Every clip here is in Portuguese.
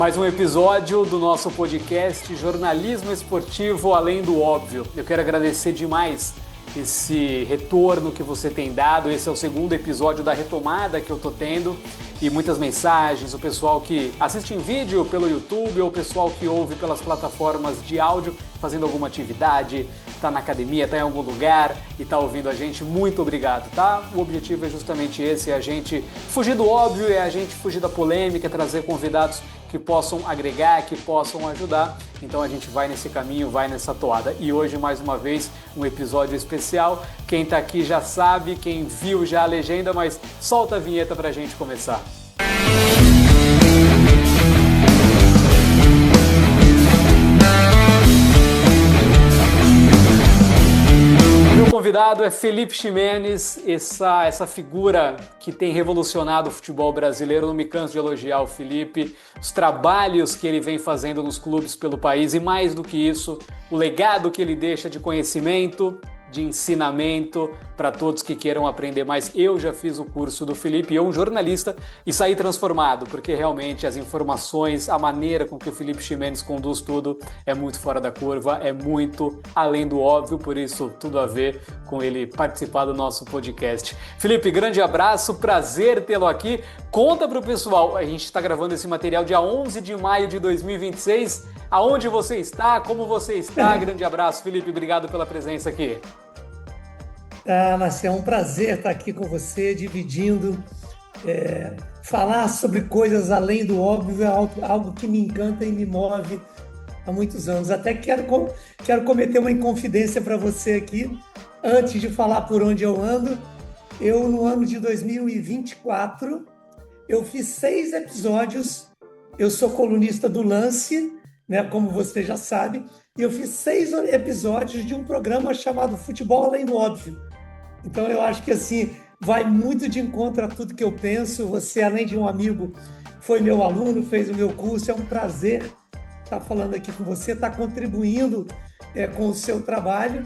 Mais um episódio do nosso podcast Jornalismo Esportivo Além do Óbvio. Eu quero agradecer demais esse retorno que você tem dado. Esse é o segundo episódio da retomada que eu tô tendo e muitas mensagens, o pessoal que assiste em vídeo pelo YouTube ou o pessoal que ouve pelas plataformas de áudio fazendo alguma atividade, tá na academia, tá em algum lugar e tá ouvindo a gente. Muito obrigado, tá? O objetivo é justamente esse, é a gente fugir do óbvio, é a gente fugir da polêmica, trazer convidados que possam agregar, que possam ajudar. Então a gente vai nesse caminho, vai nessa toada. E hoje, mais uma vez, um episódio especial. Quem tá aqui já sabe, quem viu já a legenda, mas solta a vinheta pra gente começar. O convidado é Felipe Ximenes, essa figura que tem revolucionado o futebol brasileiro. Não me canso de elogiar o Felipe, os trabalhos que ele vem fazendo nos clubes pelo país e, mais do que isso, o legado que ele deixa de conhecimento, de ensinamento para todos que queiram aprender mais. Eu já fiz o curso do Felipe, eu, um jornalista, e saí transformado, porque realmente as informações, a maneira com que o Felipe Ximenes conduz tudo é muito fora da curva, é muito além do óbvio, por isso tudo a ver com ele participar do nosso podcast. Felipe, grande abraço, prazer tê-lo aqui. Conta para o pessoal, a gente está gravando esse material dia 11 de maio de 2026, aonde você está, como você está? Grande abraço, Felipe, obrigado pela presença aqui. Marcelo, é um prazer estar aqui com você, dividindo. Falar sobre coisas além do óbvio é algo que me encanta e me move há muitos anos. Até quero cometer uma inconfidência para você aqui, antes de falar por onde eu ando. Eu, no ano de 2024, eu fiz 6 episódios. Eu sou colunista do Lance, né, como você já sabe, e eu fiz 6 episódios de um programa chamado Futebol Além do Óbvio. Então, eu acho que assim vai muito de encontro a tudo que eu penso. Você, além de um amigo, foi meu aluno, fez o meu curso. É um prazer estar falando aqui com você, estar contribuindo com o seu trabalho.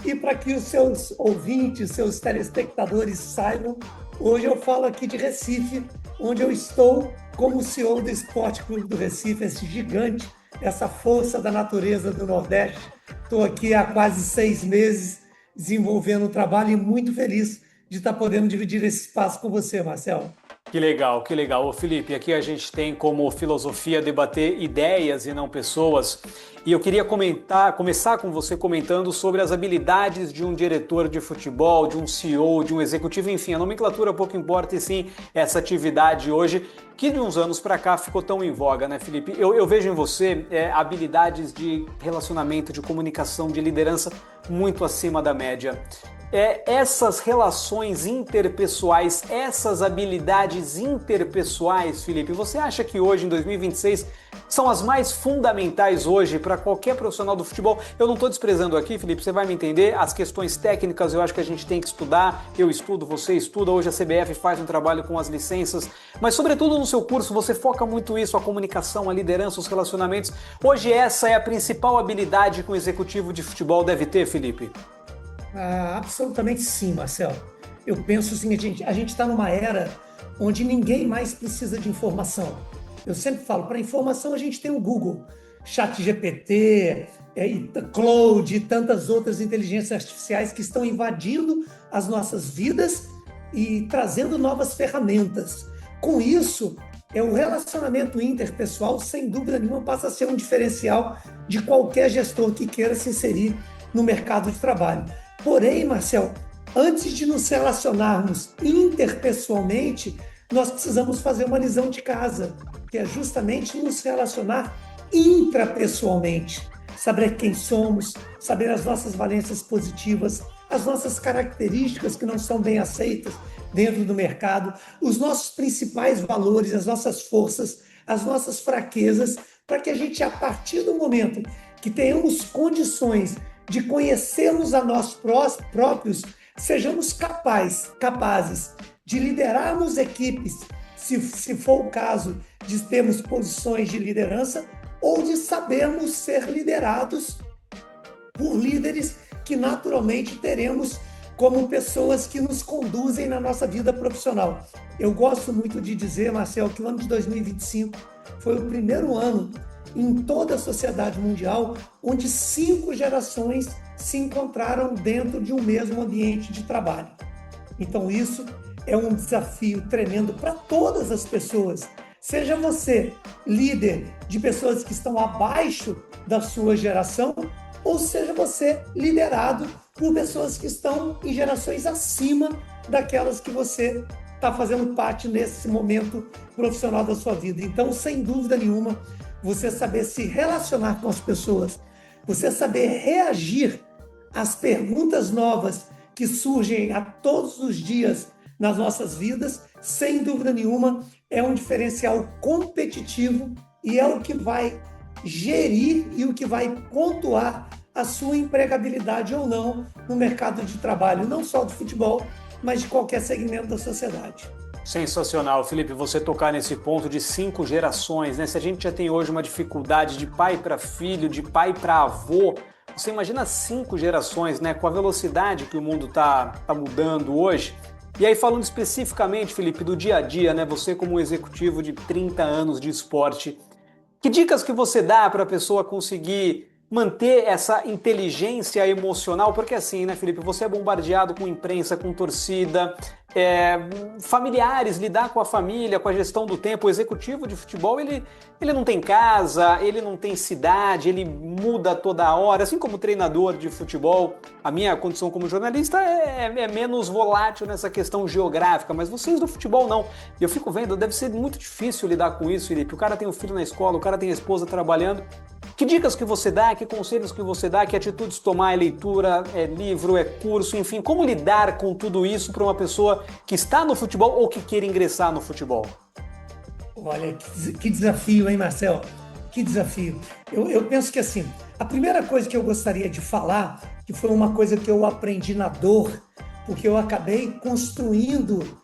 E para que os seus ouvintes, seus telespectadores saibam, hoje eu falo aqui de Recife, onde eu estou como CEO do Esporte Clube do Recife, esse gigante, essa força da natureza do Nordeste. Estou aqui há quase 6 meses desenvolvendo o trabalho e muito feliz de estar podendo dividir esse espaço com você, Marcelo. Que legal, que legal. Ô Felipe, aqui a gente tem como filosofia debater ideias e não pessoas. E eu queria começar com você comentando sobre as habilidades de um diretor de futebol, de um CEO, de um executivo, enfim, a nomenclatura pouco importa, e sim essa atividade hoje, que de uns anos para cá ficou tão em voga, né, Felipe? Eu vejo em você habilidades de relacionamento, de comunicação, de liderança muito acima da média. Essas relações interpessoais, essas habilidades interpessoais, Felipe, você acha que hoje, em 2026, são as mais fundamentais hoje para qualquer profissional do futebol? Eu não estou desprezando aqui, Felipe, você vai me entender, as questões técnicas eu acho que a gente tem que estudar, eu estudo, você estuda, hoje a CBF faz um trabalho com as licenças, mas sobretudo no seu curso você foca muito isso, a comunicação, a liderança, os relacionamentos. Hoje essa é a principal habilidade que um executivo de futebol deve ter, Felipe? Absolutamente sim, Marcelo. Eu penso assim, a gente está numa era onde ninguém mais precisa de informação. Eu sempre falo, para informação a gente tem o Google, ChatGPT, Claude e tantas outras inteligências artificiais que estão invadindo as nossas vidas e trazendo novas ferramentas. Com isso, o relacionamento interpessoal, sem dúvida nenhuma, passa a ser um diferencial de qualquer gestor que queira se inserir no mercado de trabalho. Porém, Marcelo, antes de nos relacionarmos interpessoalmente, nós precisamos fazer uma lição de casa, que é justamente nos relacionar intrapessoalmente. Saber quem somos, saber as nossas valências positivas, as nossas características que não são bem aceitas dentro do mercado, os nossos principais valores, as nossas forças, as nossas fraquezas, para que a gente, a partir do momento que tenhamos condições de conhecermos a nós próprios, sejamos capazes de liderarmos equipes, se for o caso de termos posições de liderança, ou de sabermos ser liderados por líderes que naturalmente teremos como pessoas que nos conduzem na nossa vida profissional. Eu gosto muito de dizer, Marcelo, que o ano de 2025 foi o primeiro ano em toda a sociedade mundial onde 5 gerações se encontraram dentro de um mesmo ambiente de trabalho. Então, isso é um desafio tremendo para todas as pessoas. Seja você líder de pessoas que estão abaixo da sua geração, ou seja você liderado por pessoas que estão em gerações acima daquelas que você está fazendo parte nesse momento profissional da sua vida. Então, sem dúvida nenhuma, você saber se relacionar com as pessoas, você saber reagir às perguntas novas que surgem a todos os dias nas nossas vidas, sem dúvida nenhuma, é um diferencial competitivo e é o que vai gerir e o que vai pontuar a sua empregabilidade ou não no mercado de trabalho, não só do futebol, mas de qualquer segmento da sociedade. Sensacional, Felipe, você tocar nesse ponto de 5 gerações, né? Se a gente já tem hoje uma dificuldade de pai para filho, de pai para avô, você imagina 5 gerações, né? Com a velocidade que o mundo está mudando hoje. E aí, falando especificamente, Felipe, do dia a dia, né? Você como um executivo de 30 anos de esporte, que dicas que você dá para a pessoa conseguir manter essa inteligência emocional? Porque assim, né, Felipe, você é bombardeado com imprensa, com torcida, familiares, lidar com a família, com a gestão do tempo. O executivo de futebol, ele não tem casa, ele não tem cidade, ele muda toda hora, assim como o treinador de futebol. A minha condição como jornalista é menos volátil nessa questão geográfica, mas vocês do futebol não. E eu fico vendo, deve ser muito difícil lidar com isso, Felipe. O cara tem um filho na escola, o cara tem a esposa trabalhando. Que dicas que você dá, que conselhos que você dá, que atitudes tomar, é leitura, é livro, é curso, enfim, como lidar com tudo isso para uma pessoa que está no futebol ou que queira ingressar no futebol? Olha, que desafio, hein, Marcel? Que desafio. Eu penso que, assim, a primeira coisa que eu gostaria de falar, que foi uma coisa que eu aprendi na dor, porque eu acabei construindo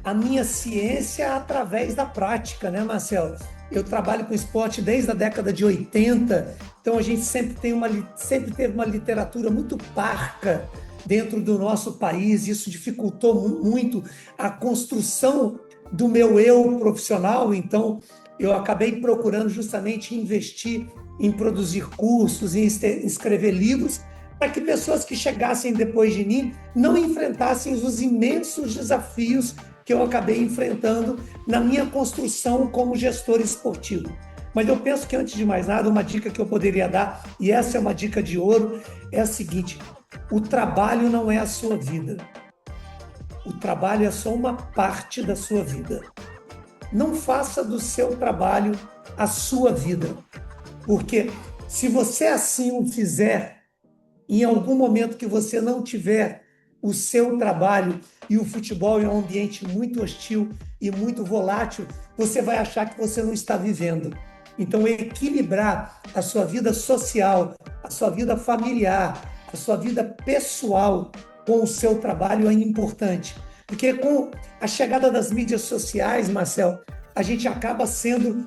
a minha ciência através da prática, né, Marcel? Eu trabalho com esporte desde a década de 80, então a gente sempre teve uma literatura muito parca dentro do nosso país. Isso dificultou muito a construção do meu eu profissional, então eu acabei procurando justamente investir em produzir cursos, em escrever livros, para que pessoas que chegassem depois de mim não enfrentassem os imensos desafios que eu acabei enfrentando na minha construção como gestor esportivo. Mas eu penso que, antes de mais nada, uma dica que eu poderia dar, e essa é uma dica de ouro, é a seguinte: o trabalho não é a sua vida. O trabalho é só uma parte da sua vida. Não faça do seu trabalho a sua vida, porque se você assim o fizer, em algum momento que você não tiver o seu trabalho, e o futebol é um ambiente muito hostil e muito volátil, você vai achar que você não está vivendo. Então, equilibrar a sua vida social, a sua vida familiar, a sua vida pessoal com o seu trabalho é importante. Porque com a chegada das mídias sociais, Marcel, a gente acaba sendo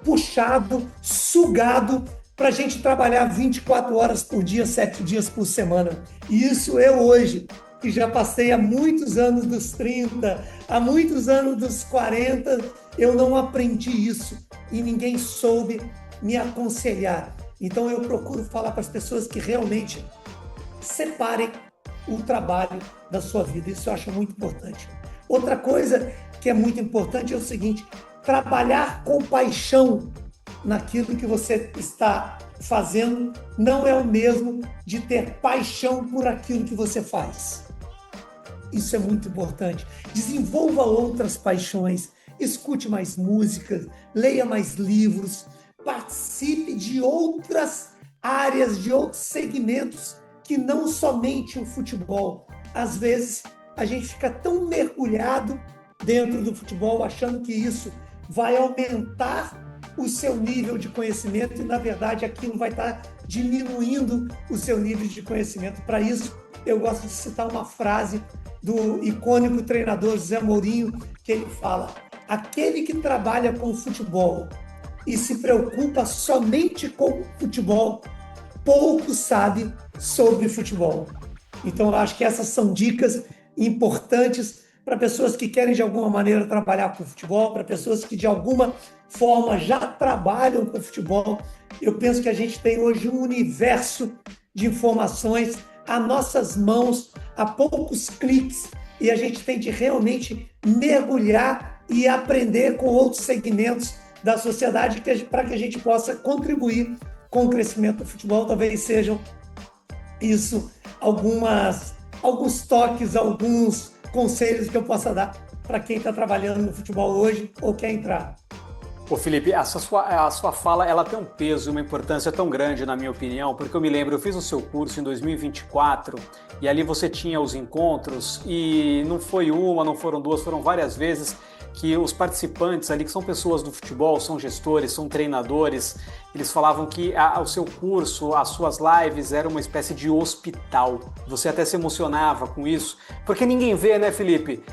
puxado, sugado para a gente trabalhar 24 horas por dia, 7 dias por semana. E isso eu hoje, que já passei há muitos anos dos 30, há muitos anos dos 40, eu não aprendi isso e ninguém soube me aconselhar. Então eu procuro falar para as pessoas que realmente separem o trabalho da sua vida. Isso eu acho muito importante. Outra coisa que é muito importante é o seguinte: trabalhar com paixão naquilo que você está fazendo não é o mesmo de ter paixão por aquilo que você faz. Isso é muito importante. Desenvolva outras paixões, escute mais músicas, leia mais livros, participe de outras áreas, de outros segmentos que não somente o futebol. Às vezes, a gente fica tão mergulhado dentro do futebol, achando que isso vai aumentar o seu nível de conhecimento e, na verdade, aquilo vai estar diminuindo o seu nível de conhecimento. Para isso, eu gosto de citar uma frase do icônico treinador José Mourinho, que ele fala: aquele que trabalha com futebol e se preocupa somente com futebol, pouco sabe sobre futebol. Então, eu acho que essas são dicas importantes para pessoas que querem de alguma maneira trabalhar com futebol, para pessoas que de alguma forma já trabalham com futebol. Eu penso que a gente tem hoje um universo de informações a nossas mãos, a poucos cliques, e a gente tem de realmente mergulhar e aprender com outros segmentos da sociedade para que a gente possa contribuir com o crescimento do futebol. Talvez sejam isso alguns toques, alguns conselhos que eu possa dar para quem está trabalhando no futebol hoje ou quer entrar. Ô Felipe, a sua fala ela tem um peso e uma importância tão grande, na minha opinião, porque eu me lembro, eu fiz o seu curso em 2024 e ali você tinha os encontros e não foi uma, não foram duas, foram várias vezes que os participantes ali, que são pessoas do futebol, são gestores, são treinadores, eles falavam que o seu curso, as suas lives eram uma espécie de hospital. Você até se emocionava com isso, porque ninguém vê, né, Felipe?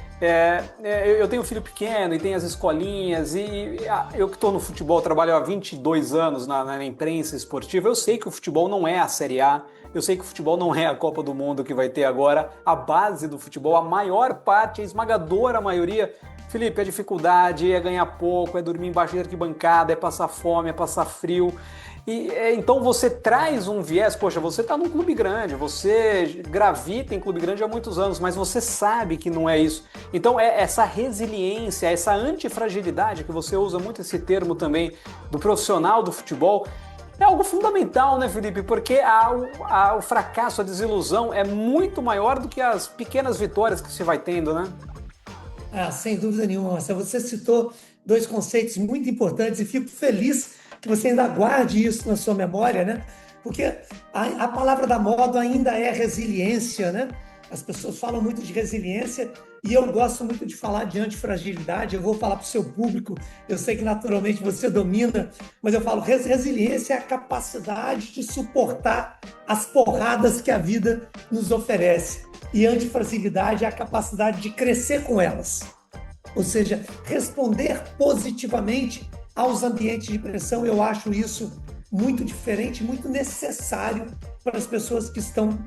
Eu tenho um filho pequeno e tenho as escolinhas e eu que estou no futebol, trabalho há 22 anos na imprensa esportiva, eu sei que o futebol não é a Série A, eu sei que o futebol não é a Copa do Mundo que vai ter agora, a base do futebol, a maior parte, a esmagadora maioria. Felipe, a dificuldade é ganhar pouco, é dormir embaixo de arquibancada, é passar fome, é passar frio. Então você traz um viés, poxa, você está num clube grande, você gravita em clube grande há muitos anos, mas você sabe que não é isso. Então é essa resiliência, essa antifragilidade, que você usa muito esse termo também, do profissional do futebol, é algo fundamental, né, Felipe? Porque o fracasso, a desilusão é muito maior do que as pequenas vitórias que se vai tendo, né? Sem dúvida nenhuma, Marcelo. Você citou dois conceitos muito importantes e fico feliz que você ainda guarde isso na sua memória, né? Porque a palavra da moda ainda é resiliência, né? As pessoas falam muito de resiliência e eu gosto muito de falar de antifragilidade. Eu vou falar para o seu público, eu sei que naturalmente você domina, mas eu falo resiliência é a capacidade de suportar as porradas que a vida nos oferece. E antifragilidade é a capacidade de crescer com elas. Ou seja, responder positivamente aos ambientes de pressão. Eu acho isso muito diferente, muito necessário para as pessoas que estão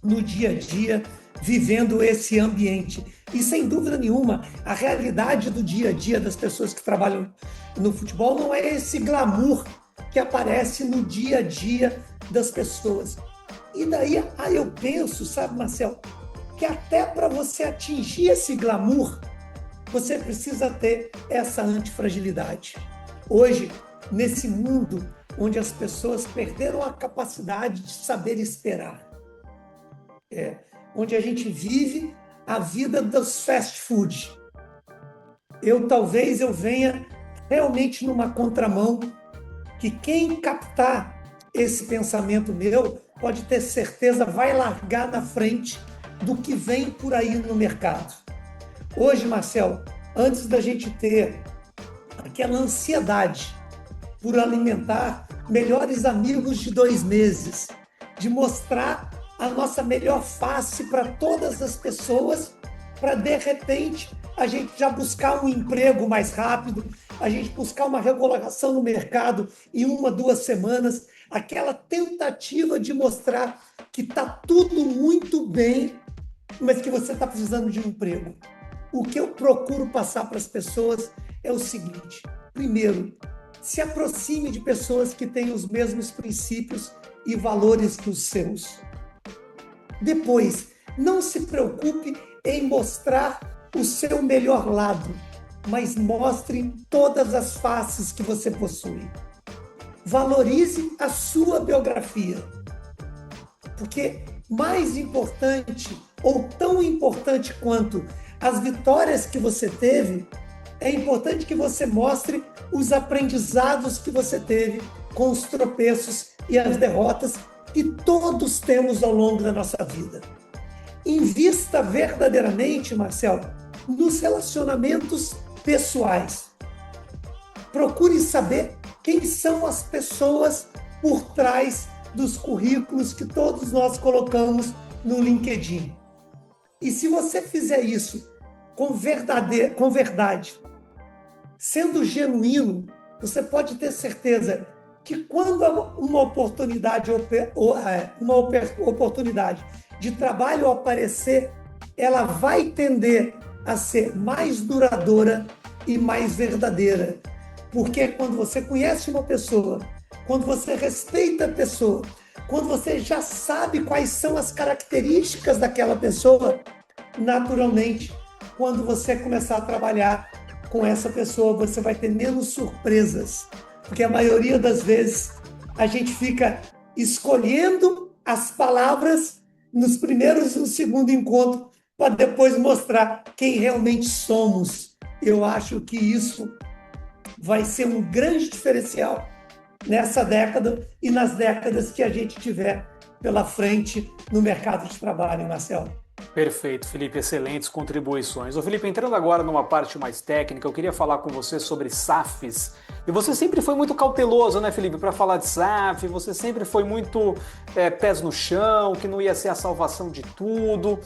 no dia a dia vivendo esse ambiente. E, sem dúvida nenhuma, a realidade do dia a dia das pessoas que trabalham no futebol não é esse glamour que aparece no dia a dia das pessoas. E daí eu penso, sabe, Marcelo, que até para você atingir esse glamour, você precisa ter essa antifragilidade. Hoje, nesse mundo onde as pessoas perderam a capacidade de saber esperar, onde a gente vive a vida dos fast food, talvez eu venha realmente numa contramão que quem captar esse pensamento meu pode ter certeza vai largar na frente do que vem por aí no mercado. Hoje, Marcelo, antes da gente ter aquela ansiedade por alimentar melhores amigos de 2 meses, de mostrar a nossa melhor face para todas as pessoas, para de repente a gente já buscar um emprego mais rápido, a gente buscar uma recolocação no mercado em 1, 2 semanas, aquela tentativa de mostrar que está tudo muito bem, mas que você está precisando de um emprego. O que eu procuro passar para as pessoas é o seguinte: primeiro, se aproxime de pessoas que têm os mesmos princípios e valores que os seus. Depois, não se preocupe em mostrar o seu melhor lado, mas mostre todas as faces que você possui. Valorize a sua biografia, porque mais importante ou tão importante quanto as vitórias que você teve, é importante que você mostre os aprendizados que você teve com os tropeços e as derrotas que todos temos ao longo da nossa vida. Invista verdadeiramente, Marcelo, nos relacionamentos pessoais. Procure saber quem são as pessoas por trás dos currículos que todos nós colocamos no LinkedIn. E se você fizer isso com verdade, sendo genuíno, você pode ter certeza que quando uma oportunidade de trabalho aparecer, ela vai tender a ser mais duradoura e mais verdadeira. Porque quando você conhece uma pessoa, quando você respeita a pessoa, quando você já sabe quais são as características daquela pessoa, naturalmente, quando você começar a trabalhar com essa pessoa, você vai ter menos surpresas. Porque a maioria das vezes a gente fica escolhendo as palavras nos primeiros e no segundo encontro para depois mostrar quem realmente somos. Eu acho que isso vai ser um grande diferencial nessa década e nas décadas que a gente tiver pela frente no mercado de trabalho, Marcelo. Perfeito, Felipe, excelentes contribuições. Ô Felipe, entrando agora numa parte mais técnica, eu queria falar com você sobre SAFs. E você sempre foi muito cauteloso, né, Felipe, para falar de SAF, você sempre foi muito pés no chão, que não ia ser a salvação de tudo.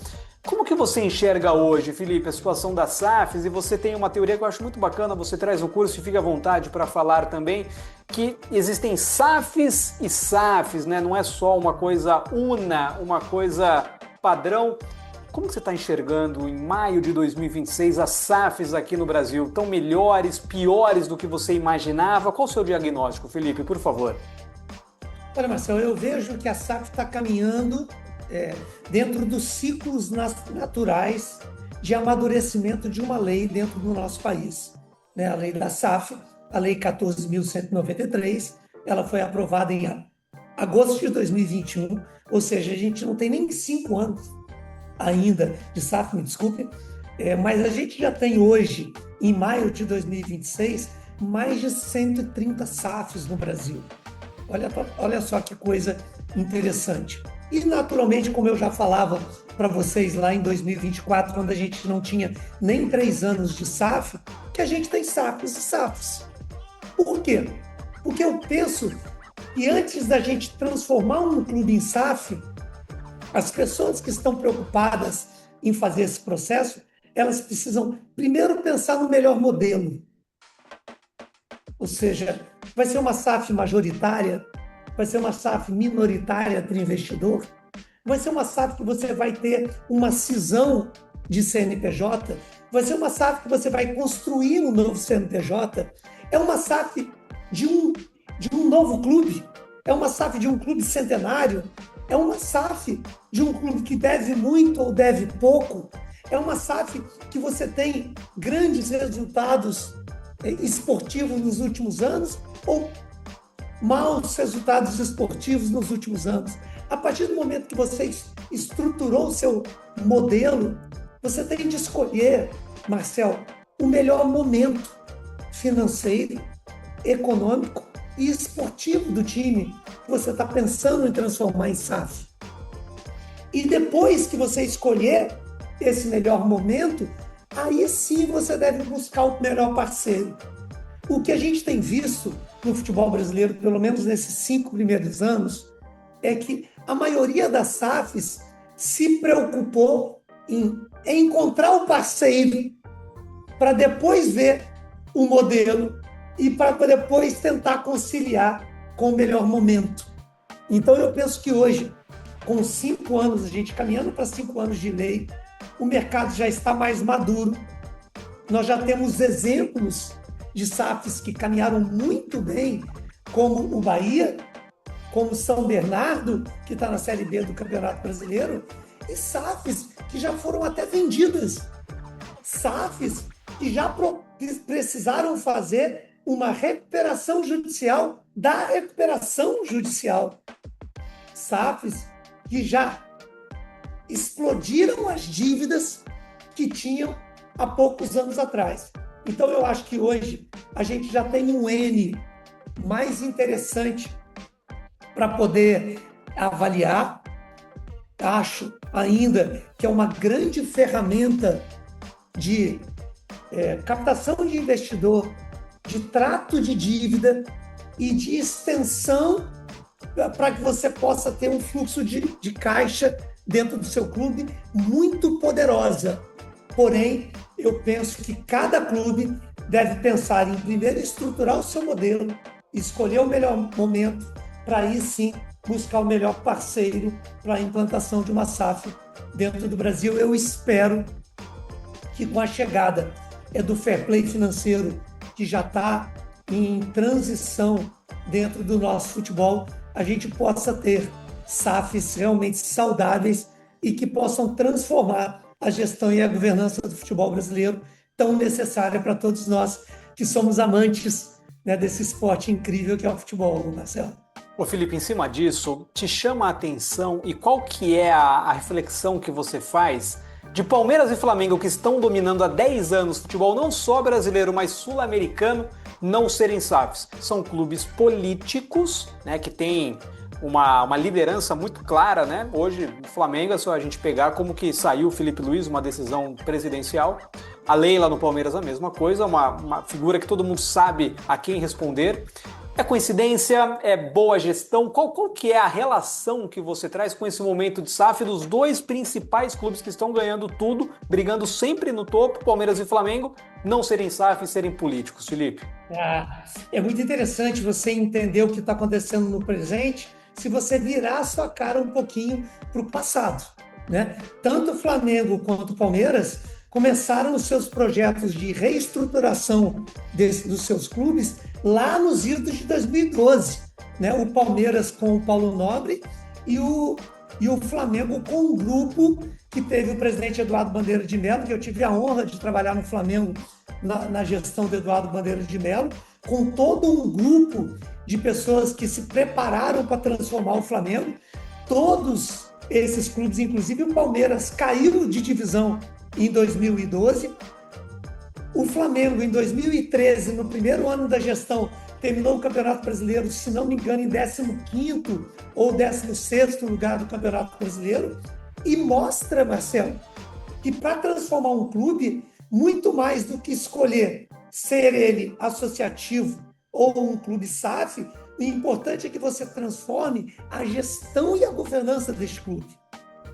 Como que você enxerga hoje, Felipe, a situação das SAFs? E você tem uma teoria que eu acho muito bacana, você traz o curso e fica à vontade para falar também, que existem SAFs e SAFs, né? Não é só uma coisa uma coisa padrão. Como que você está enxergando em maio de 2026 as SAFs aqui no Brasil? Estão melhores, piores do que você imaginava? Qual o seu diagnóstico, Felipe, por favor? Olha, Marcelo, eu vejo que a SAF está caminhando dentro dos ciclos naturais de amadurecimento de uma lei dentro do nosso país. A lei da SAF, a Lei 14.193, ela foi aprovada em agosto de 2021, ou seja, a gente não tem nem 5 anos ainda de SAF, me desculpe, mas a gente já tem hoje, em maio de 2026, mais de 130 SAFs no Brasil. Olha só que coisa interessante. E, naturalmente, como eu já falava para vocês lá em 2024, quando a gente não tinha nem 3 anos de SAF, que a gente tem SAFs e SAFs. Por quê? Porque eu penso que antes da gente transformar um clube em SAF, as pessoas que estão preocupadas em fazer esse processo, elas precisam primeiro pensar no melhor modelo. Ou seja, vai ser uma SAF majoritária? Vai ser uma SAF minoritária para o investidor? Vai ser uma SAF que você vai ter uma cisão de CNPJ? Vai ser uma SAF que você vai construir um novo CNPJ? É uma SAF de um novo clube? É uma SAF de um clube centenário? É uma SAF de um clube que deve muito ou deve pouco? É uma SAF que você tem grandes resultados esportivos nos últimos anos ou maus resultados esportivos nos últimos anos? A partir do momento que você estruturou o seu modelo, você tem de escolher, Marcel, o melhor momento financeiro, econômico e esportivo do time que você está pensando em transformar em SAF. E depois que você escolher esse melhor momento, aí sim você deve buscar o melhor parceiro. O que a gente tem visto no futebol brasileiro, pelo menos nesses 5 primeiros anos, é que a maioria das SAFs se preocupou em encontrar o parceiro para depois ver o modelo e para depois tentar conciliar com o melhor momento. Então eu penso que hoje, com 5 anos, a gente caminhando para 5 anos de lei, o mercado já está mais maduro. Nós já temos exemplos de SAFs que caminharam muito bem, como o Bahia, como São Bernardo, que está na Série B do Campeonato Brasileiro, e SAFs que já foram até vendidas. SAFs que já precisaram fazer uma recuperação judicial da recuperação judicial. SAFs que já explodiram as dívidas que tinham há poucos anos atrás. Então, eu acho que hoje a gente já tem um N mais interessante para poder avaliar. Acho ainda que é uma grande ferramenta de captação de investidor, de trato de dívida e de extensão para que você possa ter um fluxo de caixa dentro do seu clube muito poderosa. Porém, eu penso que cada clube deve pensar em primeiro estruturar o seu modelo, escolher o melhor momento, para aí sim buscar o melhor parceiro para a implantação de uma SAF dentro do Brasil. Eu espero que com a chegada do fair play financeiro, que já está em transição dentro do nosso futebol, a gente possa ter SAFs realmente saudáveis e que possam transformar a gestão e a governança do futebol brasileiro, tão necessária para todos nós que somos amantes, né, desse esporte incrível que é o futebol, Marcelo. Ô Felipe, em cima disso, te chama a atenção e qual que é a reflexão que você faz de Palmeiras e Flamengo, que estão dominando há 10 anos o futebol não só brasileiro, mas sul-americano, não serem SAFs? São clubes políticos, né, que têm uma liderança muito clara, né? Hoje, o Flamengo é só a gente pegar como que saiu o Felipe Luiz, uma decisão presidencial. A Leila no Palmeiras a mesma coisa, uma figura que todo mundo sabe a quem responder. É coincidência? É boa gestão? Qual que é a relação que você traz com esse momento de SAF dos dois principais clubes que estão ganhando tudo, brigando sempre no topo, Palmeiras e Flamengo, não serem SAF e serem políticos, Felipe? É muito interessante você entender o que está acontecendo no presente se você virar a sua cara um pouquinho para o passado, né? Tanto o Flamengo quanto o Palmeiras começaram os seus projetos de reestruturação dos seus clubes lá nos idos de 2012, né? O Palmeiras com o Paulo Nobre e o Flamengo com um grupo que teve o presidente Eduardo Bandeira de Mello, que eu tive a honra de trabalhar no Flamengo na gestão do Eduardo Bandeira de Mello, com todo um grupo de pessoas que se prepararam para transformar o Flamengo. Todos esses clubes, inclusive o Palmeiras, caiu de divisão em 2012. O Flamengo, em 2013, no primeiro ano da gestão, terminou o Campeonato Brasileiro, se não me engano, em 15º ou 16º lugar do Campeonato Brasileiro. E mostra, Marcelo, que para transformar um clube, muito mais do que escolher ser ele associativo ou um clube SAF, o importante é que você transforme a gestão e a governança deste clube,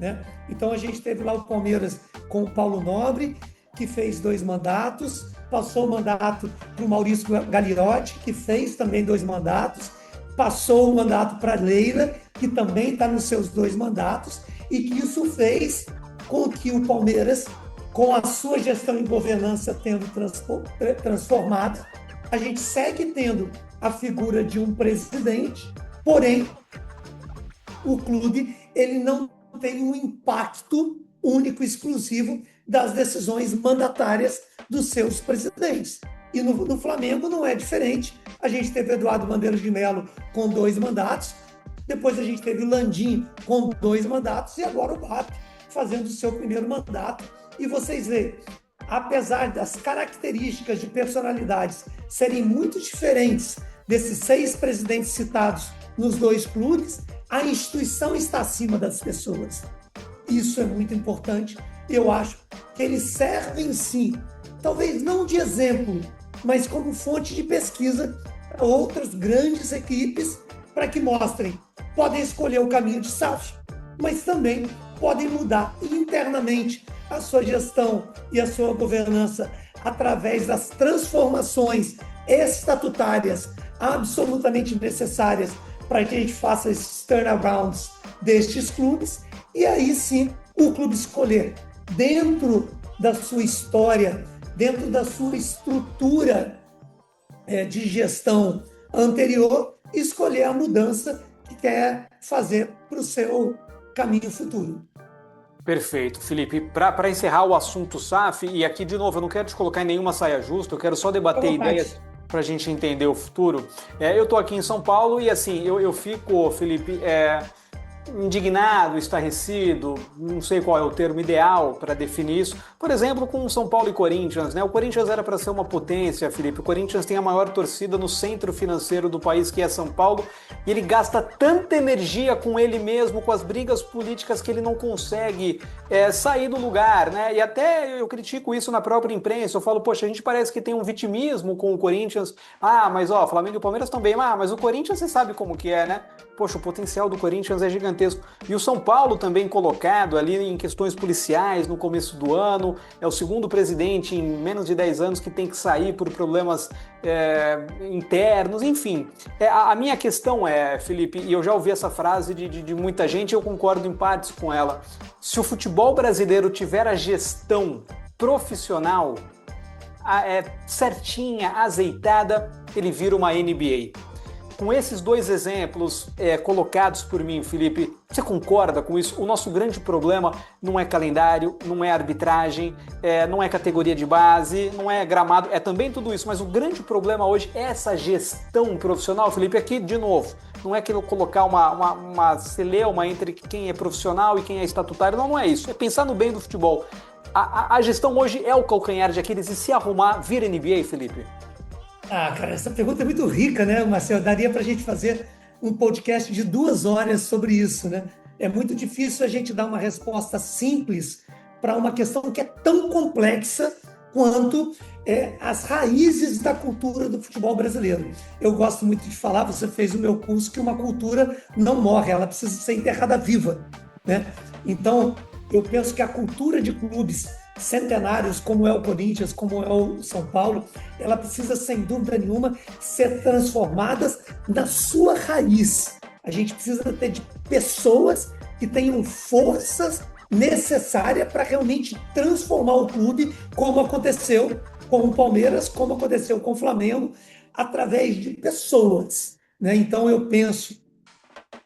né? Então a gente teve lá o Palmeiras com o Paulo Nobre, que fez 2 mandatos, passou o mandato para o Maurício Gagliotti, que fez também 2 mandatos, passou o mandato para a Leila, que também está nos seus 2 mandatos, e que isso fez com que o Palmeiras, com a sua gestão e governança tendo transformada, a gente segue tendo a figura de um presidente, porém, o clube ele não tem um impacto único e exclusivo das decisões mandatárias dos seus presidentes. E no Flamengo não é diferente. A gente teve Eduardo Bandeira de Mello com 2 mandatos, depois a gente teve o Landim com 2 mandatos e agora o BAP fazendo o seu primeiro mandato. E vocês veem, apesar das características de personalidades serem muito diferentes desses 6 presidentes citados nos 2 clubes, a instituição está acima das pessoas. Isso é muito importante. Eu acho que eles servem, sim, talvez não de exemplo, mas como fonte de pesquisa para outras grandes equipes, para que mostrem, podem escolher o caminho de SAF, mas também podem mudar internamente a sua gestão e a sua governança através das transformações estatutárias absolutamente necessárias para que a gente faça esses turnarounds destes clubes, e aí sim o clube escolher dentro da sua história, dentro da sua estrutura de gestão anterior, escolher a mudança que quer fazer para o seu caminho futuro. Perfeito, Felipe. Para encerrar o assunto SAF, e aqui de novo, eu não quero te colocar em nenhuma saia justa, eu quero só debater ideias para a gente entender o futuro. Eu estou aqui em São Paulo e assim, eu fico, Felipe, indignado, estarrecido, não sei qual é o termo ideal para definir isso. Por exemplo, com São Paulo e Corinthians, né? O Corinthians era para ser uma potência, Felipe. O Corinthians tem a maior torcida no centro financeiro do país, que é São Paulo, e ele gasta tanta energia com ele mesmo, com as brigas políticas, que ele não consegue sair do lugar, né? E até eu critico isso na própria imprensa. Eu falo, poxa, a gente parece que tem um vitimismo com o Corinthians. Ah, mas ó, Flamengo e Palmeiras estão bem. Ah, mas o Corinthians você sabe como que é, né? Poxa, o potencial do Corinthians é gigantesco. E o São Paulo também colocado ali em questões policiais no começo do ano, é o segundo presidente em menos de 10 anos que tem que sair por problemas internos, enfim. A minha questão é, Felipe, e eu já ouvi essa frase de muita gente, eu concordo em partes com ela, se o futebol brasileiro tiver a gestão profissional, certinha, azeitada, ele vira uma NBA. Com esses dois exemplos colocados por mim, Felipe, você concorda com isso? O nosso grande problema não é calendário, não é arbitragem, não é categoria de base, não é gramado, é também tudo isso, mas o grande problema hoje é essa gestão profissional, Felipe. Aqui, de novo, não é que eu colocar uma celeuma entre quem é profissional e quem é estatutário, não é isso, é pensar no bem do futebol. A gestão hoje é o calcanhar de Aquiles e se arrumar, vira NBA, Felipe? Cara, essa pergunta é muito rica, né, Marcelo? Daria para a gente fazer um podcast de 2 horas sobre isso, né? É muito difícil a gente dar uma resposta simples para uma questão que é tão complexa quanto as raízes da cultura do futebol brasileiro. Eu gosto muito de falar, você fez o meu curso, que uma cultura não morre, ela precisa ser enterrada viva, né? Então, eu penso que a cultura de clubes centenários, como é o Corinthians, como é o São Paulo, ela precisa, sem dúvida nenhuma, ser transformada na sua raiz. A gente precisa ter de pessoas que tenham forças necessárias para realmente transformar o clube, como aconteceu com o Palmeiras, como aconteceu com o Flamengo, através de pessoas, né? Então, eu penso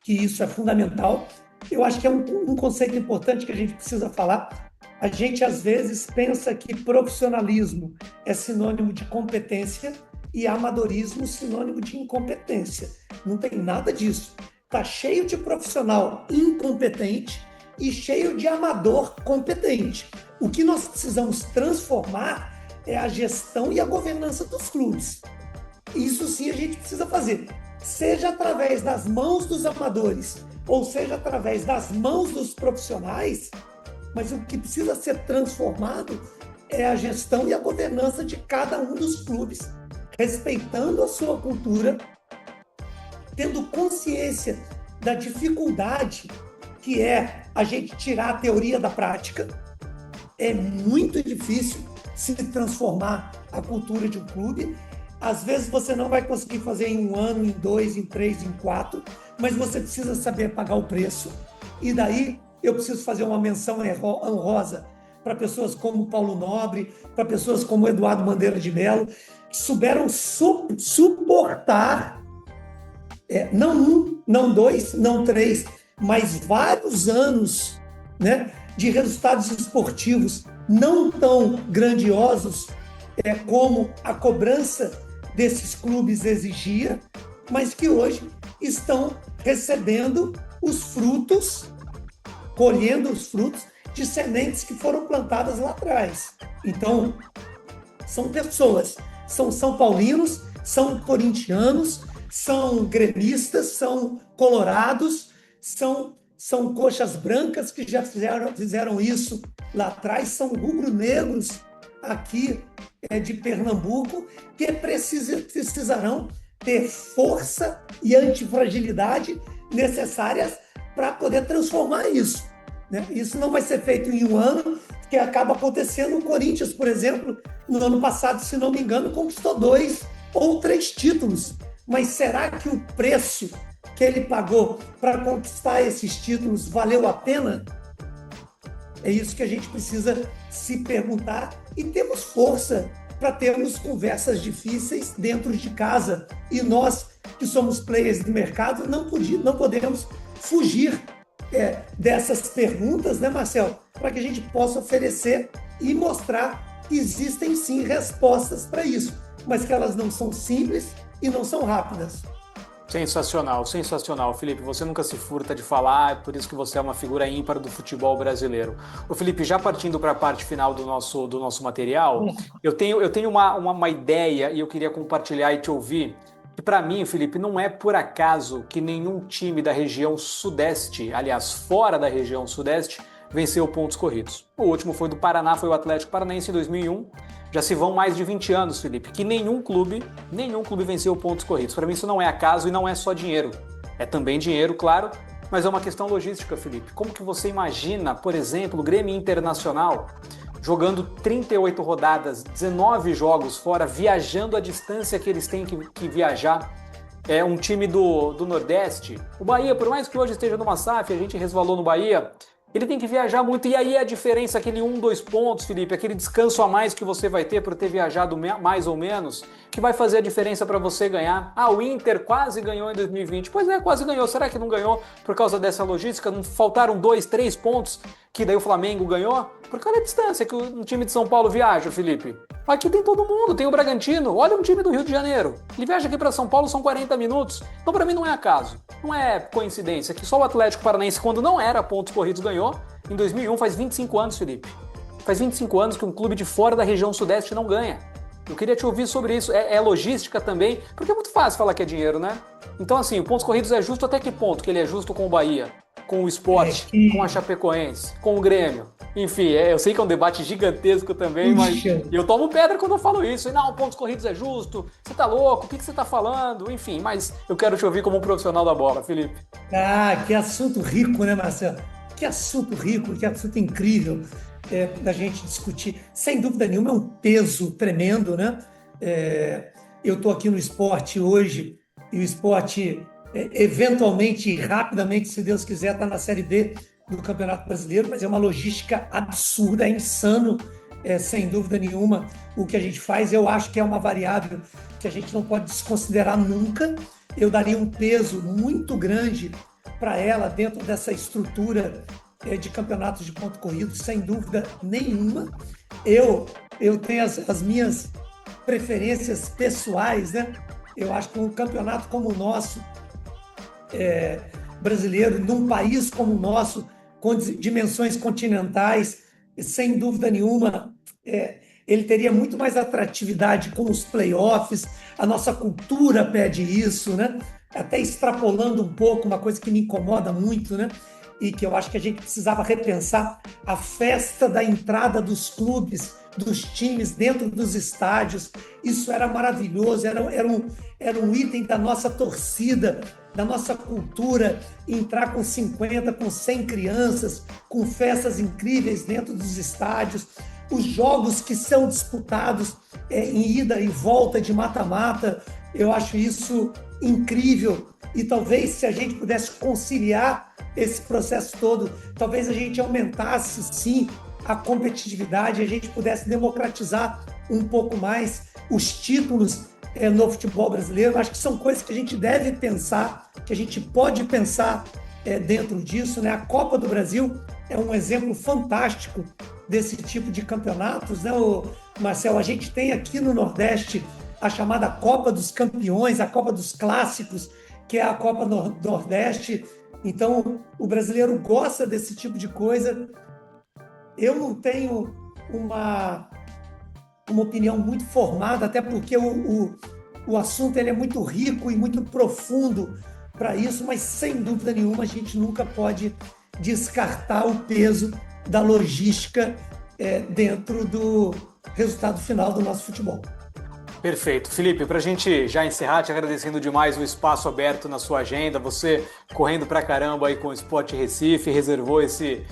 que isso é fundamental. Eu acho que é um conceito importante que a gente precisa falar. A gente, às vezes, pensa que profissionalismo é sinônimo de competência e amadorismo sinônimo de incompetência. Não tem nada disso. Está cheio de profissional incompetente e cheio de amador competente. O que nós precisamos transformar é a gestão e a governança dos clubes. Isso sim a gente precisa fazer, seja através das mãos dos amadores, ou seja através das mãos dos profissionais, mas o que precisa ser transformado é a gestão e a governança de cada um dos clubes, respeitando a sua cultura, tendo consciência da dificuldade que é a gente tirar a teoria da prática. É muito difícil se transformar a cultura de um clube. Às vezes você não vai conseguir fazer em 1 ano, em 2, em 3, em 4, mas você precisa saber pagar o preço. E daí eu preciso fazer uma menção honrosa para pessoas como Paulo Nobre, para pessoas como Eduardo Bandeira de Mello, que souberam suportar, não 1, não 2, não 3, mas vários anos, né, de resultados esportivos não tão grandiosos como a cobrança desses clubes exigia, mas que hoje estão recebendo os frutos, colhendo os frutos de sementes que foram plantadas lá atrás. Então, são pessoas, são são paulinos, são corintianos, são gremistas, são colorados, são coxas brancas que já fizeram isso lá atrás, são rubro-negros aqui de Pernambuco, que precisarão ter força e antifragilidade necessárias para poder transformar isso, né? Isso não vai ser feito em 1 ano, que acaba acontecendo. O Corinthians, por exemplo, no ano passado, se não me engano, conquistou 2 ou 3 títulos. Mas será que o preço que ele pagou para conquistar esses títulos valeu a pena? É isso que a gente precisa se perguntar, e temos força para termos conversas difíceis dentro de casa. E nós, que somos players do mercado, não podemos fugir dessas perguntas, né, Marcelo? Para que a gente possa oferecer e mostrar que existem sim respostas para isso, mas que elas não são simples e não são rápidas. Sensacional, sensacional, Felipe. Você nunca se furta de falar, por isso que você é uma figura ímpar do futebol brasileiro. Ô, Felipe, já partindo para a parte final do nosso material, eu tenho uma ideia e eu queria compartilhar e te ouvir. Que para mim, Felipe, não é por acaso que nenhum time da região sudeste, aliás, fora da região sudeste, venceu pontos corridos. O último foi do Paraná, foi o Atlético Paranaense em 2001. Já se vão mais de 20 anos, Felipe, que nenhum clube venceu pontos corridos. Para mim isso não é acaso e não é só dinheiro. É também dinheiro, claro, mas é uma questão logística, Felipe. Como que você imagina, por exemplo, o Grêmio Internacional jogando 38 rodadas, 19 jogos fora, viajando a distância que eles têm que viajar? É um time do Nordeste. O Bahia, por mais que hoje esteja numa SAF, a gente resvalou no Bahia, ele tem que viajar muito. E aí a diferença, aquele 1, 2 pontos, Felipe, aquele descanso a mais que você vai ter por ter viajado mais ou menos, que vai fazer a diferença para você ganhar. Ah, o Inter quase ganhou em 2020. Pois é, quase ganhou. Será que não ganhou por causa dessa logística? Não faltaram 2, 3 pontos que daí o Flamengo ganhou? Por causa da distância que o time de São Paulo viaja, Felipe. Aqui tem todo mundo, tem o Bragantino. Olha um time do Rio de Janeiro. Ele viaja aqui para São Paulo, são 40 minutos. Então, para mim, não é acaso. Não é coincidência que só o Atlético Paranaense, quando não era pontos corridos, ganhou. Em 2001, faz 25 anos, Felipe. Faz 25 anos que um clube de fora da região sudeste não ganha. Eu queria te ouvir sobre isso. É logística também, porque é muito fácil falar que é dinheiro, né? Então, assim, o pontos corridos é justo até que ponto que ele é justo com o Bahia, com o Sport, com a Chapecoense, com o Grêmio? Enfim, eu sei que é um debate gigantesco também, mas eu tomo pedra quando eu falo isso. E não, pontos corridos é justo, você tá louco, o que você tá falando? Enfim, mas eu quero te ouvir como um profissional da bola, Felipe. Ah, que assunto rico, né, Marcelo? Que assunto rico, que assunto incrível da gente discutir. Sem dúvida nenhuma, é um peso tremendo, né? Eu estou aqui no esporte hoje, e o esporte, eventualmente, rapidamente, se Deus quiser, está na Série B do Campeonato Brasileiro, mas é uma logística absurda, é insano, sem dúvida nenhuma, o que a gente faz. Eu acho que é uma variável que a gente não pode desconsiderar nunca. Eu daria um peso muito grande para ela dentro dessa estrutura de campeonatos de ponto corrido, sem dúvida nenhuma. Eu tenho as minhas preferências pessoais, né? Eu acho que um campeonato como o nosso, brasileiro, num país como o nosso, com dimensões continentais, sem dúvida nenhuma, ele teria muito mais atratividade com os playoffs. A nossa cultura pede isso, né? Até extrapolando um pouco, uma coisa que me incomoda muito, né? E que eu acho que a gente precisava repensar: a festa da entrada dos clubes, dos times dentro dos estádios. Isso era maravilhoso, era um item da nossa torcida, da nossa cultura, entrar com 50, com 100 crianças, com festas incríveis dentro dos estádios. Os jogos que são disputados em ida e volta de mata-mata, eu acho isso incrível. E talvez, se a gente pudesse conciliar esse processo todo, talvez a gente aumentasse, sim, a competitividade, a gente pudesse democratizar um pouco mais os títulos no futebol brasileiro. Acho que são coisas que a gente deve pensar, que a gente pode pensar dentro disso, né? A Copa do Brasil é um exemplo fantástico desse tipo de campeonatos, né, Marcelo? A gente tem aqui no Nordeste a chamada Copa dos Campeões, a Copa dos Clássicos, que é a Copa Nordeste. Então, o brasileiro gosta desse tipo de coisa. Eu não tenho uma opinião muito formada, até porque o assunto ele é muito rico e muito profundo para isso, mas sem dúvida nenhuma a gente nunca pode descartar o peso da logística dentro do resultado final do nosso futebol. Perfeito. Felipe, para a gente já encerrar, te agradecendo demais o espaço aberto na sua agenda, você correndo pra caramba aí com o Sport Recife, reservou esse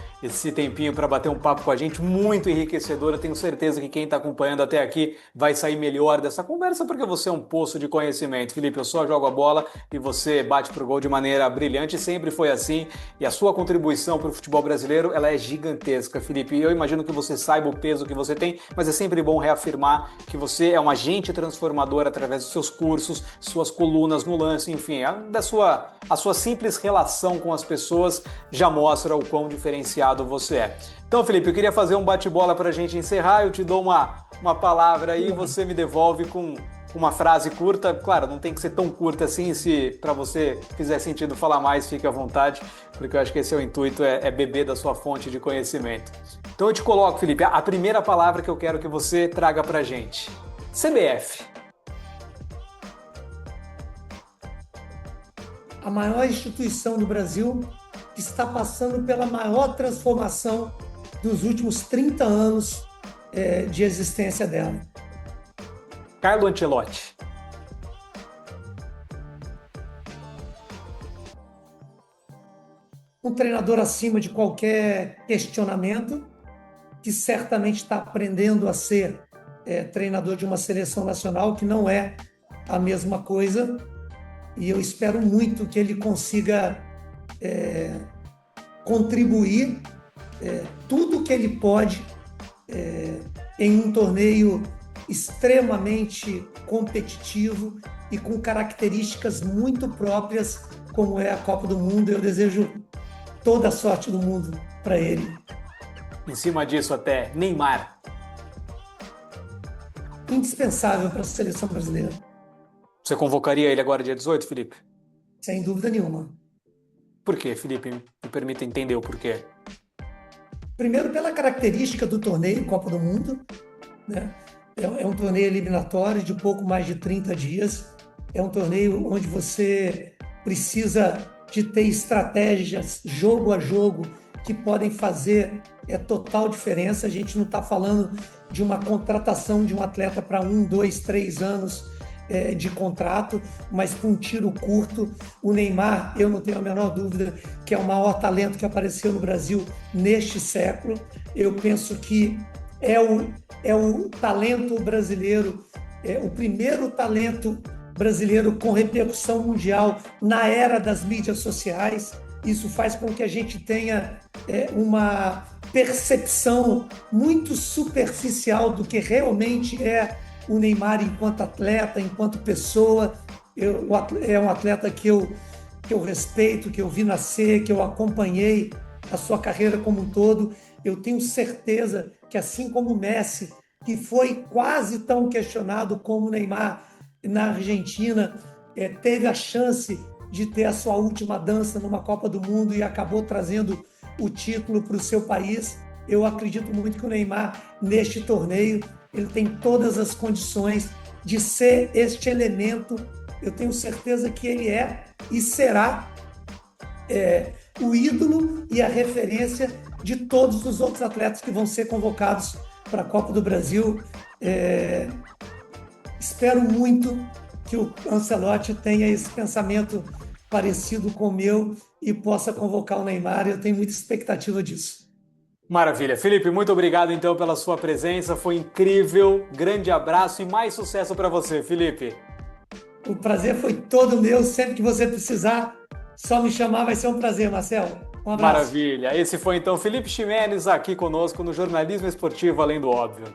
tempinho para bater um papo com a gente, muito enriquecedor. Eu tenho certeza que quem está acompanhando até aqui vai sair melhor dessa conversa, porque você é um poço de conhecimento. Felipe, eu só jogo a bola e você bate pro gol de maneira brilhante, sempre foi assim, e a sua contribuição para o futebol brasileiro, ela é gigantesca, Felipe. E eu imagino que você saiba o peso que você tem, mas é sempre bom reafirmar que você é um agente transformador através dos seus cursos, suas colunas no lance, enfim, a sua simples relação com as pessoas já mostra o quão diferenciado você é. Então, Felipe, eu queria fazer um bate-bola para a gente encerrar. Eu te dou uma palavra aí e você me devolve com uma frase curta. Claro, não tem que ser tão curta assim, se para você fizer sentido falar mais, fique à vontade, porque eu acho que esse é o intuito, é beber da sua fonte de conhecimento. Então eu te coloco, Felipe, a primeira palavra que eu quero que você traga para a gente. CBF. A maior instituição do Brasil, que está passando pela maior transformação dos últimos 30 anos de existência dela. Carlo Ancelotti. Um treinador acima de qualquer questionamento, que certamente está aprendendo a ser treinador de uma seleção nacional, que não é a mesma coisa, e eu espero muito que ele consiga contribuir tudo que ele pode em um torneio extremamente competitivo e com características muito próprias, como é a Copa do Mundo. Eu desejo toda a sorte do mundo para ele. Em cima disso, até Neymar. Indispensável para a seleção brasileira, Você convocaria ele agora dia 18, Felipe? sem dúvida nenhuma. Por quê, Felipe? Me permita entender o porquê. Primeiro, pela característica do torneio Copa do Mundo, né? É um torneio eliminatório de pouco mais de 30 dias. É um torneio onde você precisa de ter estratégias jogo a jogo que podem fazer total diferença. A gente não está falando de uma contratação de um atleta para 1, 2, 3 anos de contrato, mas com um tiro curto. O Neymar, eu não tenho a menor dúvida que é o maior talento que apareceu no Brasil neste século. Eu penso que é o talento brasileiro, o primeiro talento brasileiro com repercussão mundial na era das mídias sociais. Isso faz com que a gente tenha uma percepção muito superficial do que realmente é o Neymar enquanto atleta, enquanto pessoa. É um atleta que eu respeito, que eu vi nascer, que eu acompanhei a sua carreira como um todo. Eu tenho certeza que, assim como o Messi, que foi quase tão questionado como o Neymar na Argentina, teve a chance de ter a sua última dança numa Copa do Mundo e acabou trazendo o título para o seu país. Eu acredito muito que o Neymar, neste torneio, ele tem todas as condições de ser este elemento. Eu tenho certeza que ele é e será o ídolo e a referência de todos os outros atletas que vão ser convocados para a Copa do Brasil. Espero muito que o Ancelotti tenha esse pensamento parecido com o meu e possa convocar o Neymar. Eu tenho muita expectativa disso. Maravilha. Felipe, muito obrigado então pela sua presença. Foi incrível. Grande abraço e mais sucesso para você, Felipe. O prazer foi todo meu. Sempre que você precisar, só me chamar, vai ser um prazer, Marcelo. Um abraço. Maravilha. Esse foi então Felipe Ximenes aqui conosco no Jornalismo Esportivo Além do Óbvio.